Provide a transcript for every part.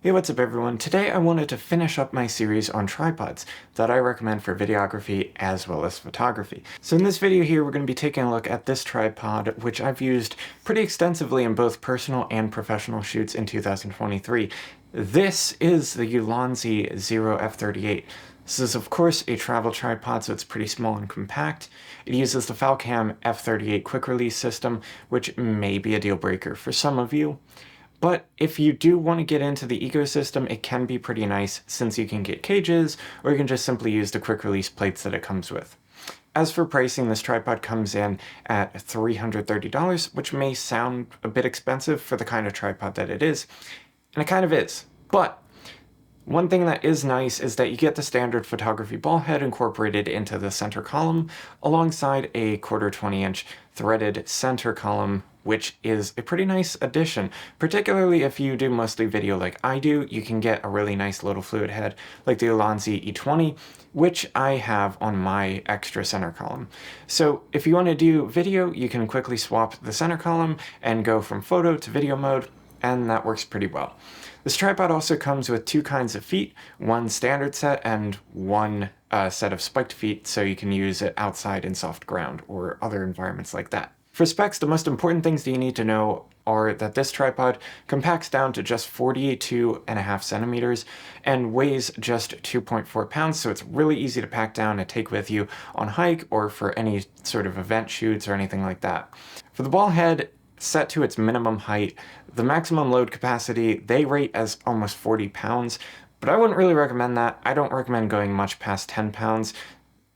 Hey, what's up everyone? Today I wanted to finish up my series on tripods that I recommend for videography as well as photography. So in this video here, we're going to be taking a look at this tripod, which I've used pretty extensively in both personal and professional shoots in 2023. This is the Ulanzi Zero F38. This is of course a travel tripod, so it's pretty small and compact. It uses the Falcam F38 quick release system, which may be a deal breaker for some of you. But if you do want to get into the ecosystem, it can be pretty nice since you can get cages, or you can just simply use the quick release plates that it comes with. As for pricing, this tripod comes in at $330, which may sound a bit expensive for the kind of tripod that it is, and it kind of is. But one thing that is nice is that you get the standard photography ball head incorporated into the center column, alongside a 1/4 20-inch threaded center column, which is a pretty nice addition. Particularly if you do mostly video like I do, you can get a really nice little fluid head like the Ulanzi E20, which I have on my extra center column. So if you want to do video, you can quickly swap the center column and go from photo to video mode, and that works pretty well. This tripod also comes with two kinds of feet, one standard set and one set of spiked feet, so you can use it outside in soft ground or other environments like that. For specs, the most important things that you need to know are that this tripod compacts down to just 42.5 centimeters and weighs just 2.4 pounds, so it's really easy to pack down and take with you on hike or for any sort of event shoots or anything like that. For the ball head, set to its minimum height, the maximum load capacity they rate as almost 40 pounds, but I wouldn't really recommend that. I don't recommend going much past 10 pounds.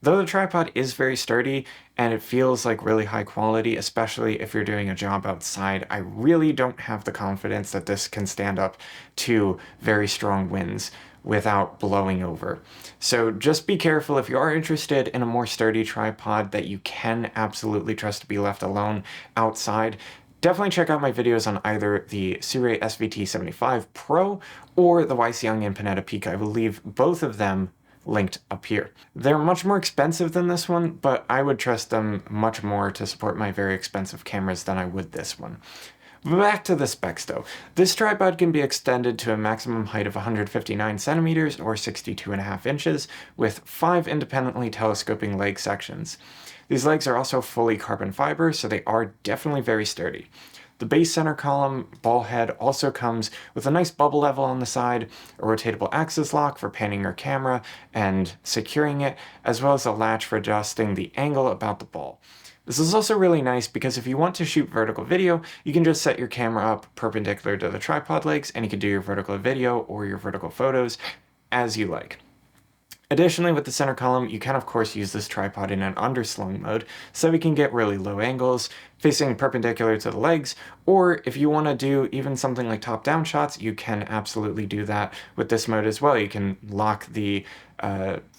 Though the tripod is very sturdy and it feels like really high quality, especially if you're doing a job outside, I really don't have the confidence that this can stand up to very strong winds without blowing over. So just be careful if you are interested in a more sturdy tripod that you can absolutely trust to be left alone outside. Definitely check out my videos on either the Sirui SVT75 Pro or the Young and Panetta Peak. I will leave both of them linked up here. They're much more expensive than this one, but I would trust them much more to support my very expensive cameras than I would this one. Back to the specs though. This tripod can be extended to a maximum height of 159 centimeters or 62.5 inches with 5 independently telescoping leg sections. These legs are also fully carbon fiber, so they are definitely very sturdy. The base center column ball head also comes with a nice bubble level on the side, a rotatable axis lock for panning your camera and securing it, as well as a latch for adjusting the angle about the ball. This is also really nice because if you want to shoot vertical video, you can just set your camera up perpendicular to the tripod legs and you can do your vertical video or your vertical photos as you like. Additionally, with the center column, you can of course use this tripod in an underslung mode, so we can get really low angles, facing perpendicular to the legs, or if you want to do even something like top-down shots, you can absolutely do that with this mode as well. You can lock the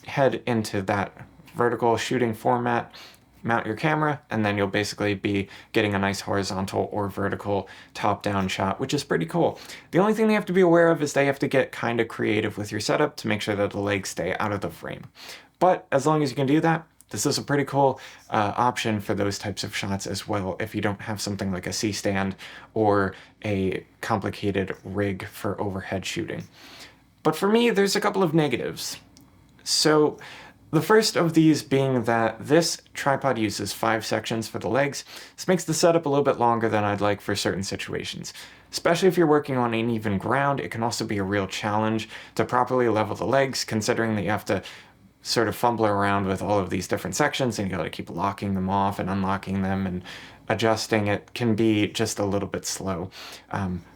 head into that vertical shooting format, mount your camera, and then you'll basically be getting a nice horizontal or vertical top-down shot, which is pretty cool. The only thing they have to be aware of is they have to get kind of creative with your setup to make sure that the legs stay out of the frame. But as long as you can do that, this is a pretty cool option for those types of shots as well if you don't have something like a C-stand or a complicated rig for overhead shooting. But for me, there's a couple of negatives. So the first of these being that this tripod uses 5 sections for the legs. This makes the setup a little bit longer than I'd like for certain situations. Especially if you're working on uneven ground, it can also be a real challenge to properly level the legs, considering that you have to sort of fumble around with all of these different sections and you gotta keep locking them off and unlocking them and adjusting. It can be just a little bit slow.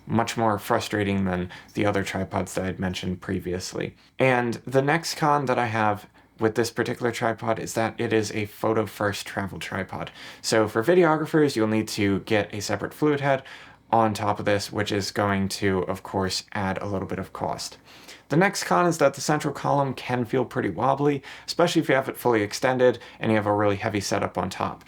Much more frustrating than the other tripods that I'd mentioned previously. And the next con that I have with this particular tripod is that it is a photo-first travel tripod. So for videographers, you'll need to get a separate fluid head on top of this, which is going to, of course, add a little bit of cost. The next con is that the central column can feel pretty wobbly, especially if you have it fully extended and you have a really heavy setup on top.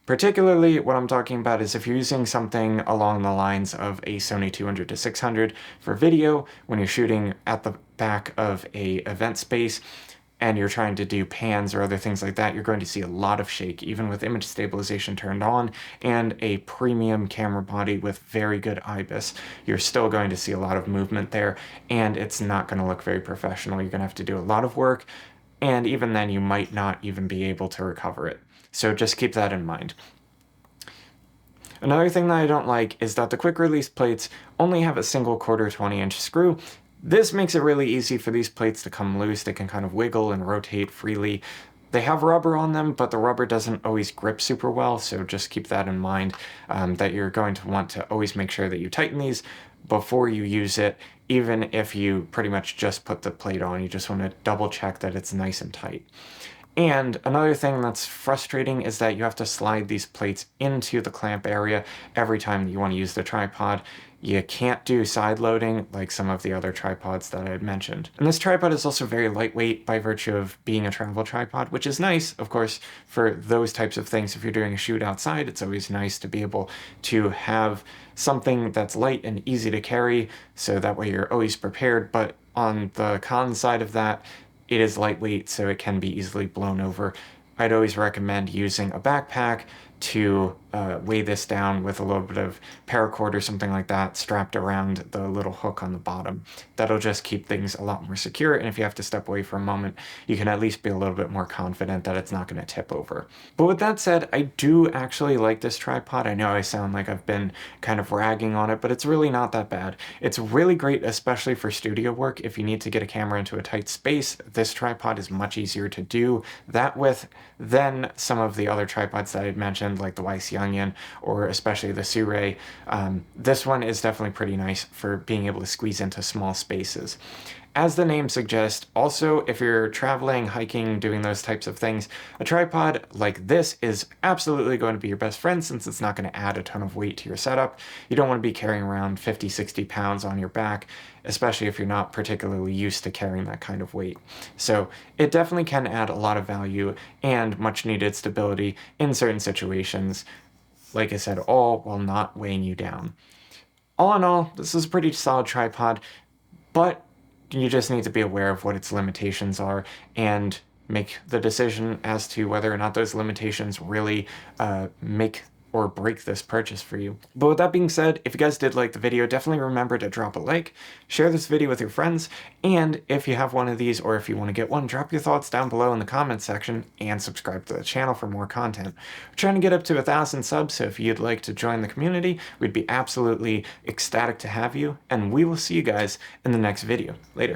Particularly what I'm talking about is if you're using something along the lines of a Sony 200-600 for video, when you're shooting at the back of a event space, and you're trying to do pans or other things like that, you're going to see a lot of shake, even with image stabilization turned on and a premium camera body with very good IBIS. You're still going to see a lot of movement there, and it's not going to look very professional. You're going to have to do a lot of work, and even then you might not even be able to recover it. So just keep that in mind. Another thing that I don't like is that the quick release plates only have a single 1/4 20-inch screw. This makes it really easy for these plates to come loose. They can kind of wiggle and rotate freely. They have rubber on them, but the rubber doesn't always grip super well, so just keep that in mind, that you're going to want to always make sure that you tighten these before you use it, even if you pretty much just put the plate on. You just want to double check that it's nice and tight. And another thing that's frustrating is that you have to slide these plates into the clamp area every time you want to use the tripod. You can't do side loading like some of the other tripods that I had mentioned. And this tripod is also very lightweight by virtue of being a travel tripod, which is nice, of course, for those types of things. If you're doing a shoot outside, it's always nice to be able to have something that's light and easy to carry, so that way you're always prepared. But on the con side of that, it is lightweight, so it can be easily blown over. I'd always recommend using a backpack to weigh this down with a little bit of paracord or something like that strapped around the little hook on the bottom. That'll just keep things a lot more secure, and if you have to step away for a moment, you can at least be a little bit more confident that it's not going to tip over. But with that said, I do actually like this tripod. I know I sound like I've been kind of ragging on it, but it's really not that bad. It's really great, especially for studio work. If you need to get a camera into a tight space, this tripod is much easier to do that with than some of the other tripods that I had mentioned, like the YC Onion or especially the Sirui. This one is definitely pretty nice for being able to squeeze into small spaces. As the name suggests, also, if you're traveling, hiking, doing those types of things, a tripod like this is absolutely going to be your best friend, since it's not going to add a ton of weight to your setup. You don't want to be carrying around 50, 60 pounds on your back, especially if you're not particularly used to carrying that kind of weight. So it definitely can add a lot of value and much needed stability in certain situations. Like I said, all while not weighing you down. All in all, this is a pretty solid tripod, but you just need to be aware of what its limitations are and make the decision as to whether or not those limitations really make or break this purchase for you. But with that being said, if you guys did like the video, definitely remember to drop a like, share this video with your friends, and if you have one of these or if you want to get one, drop your thoughts down below in the comments section and subscribe to the channel for more content. We're trying to get up to 1,000 subs, so if you'd like to join the community, we'd be absolutely ecstatic to have you, and we will see you guys in the next video. Later.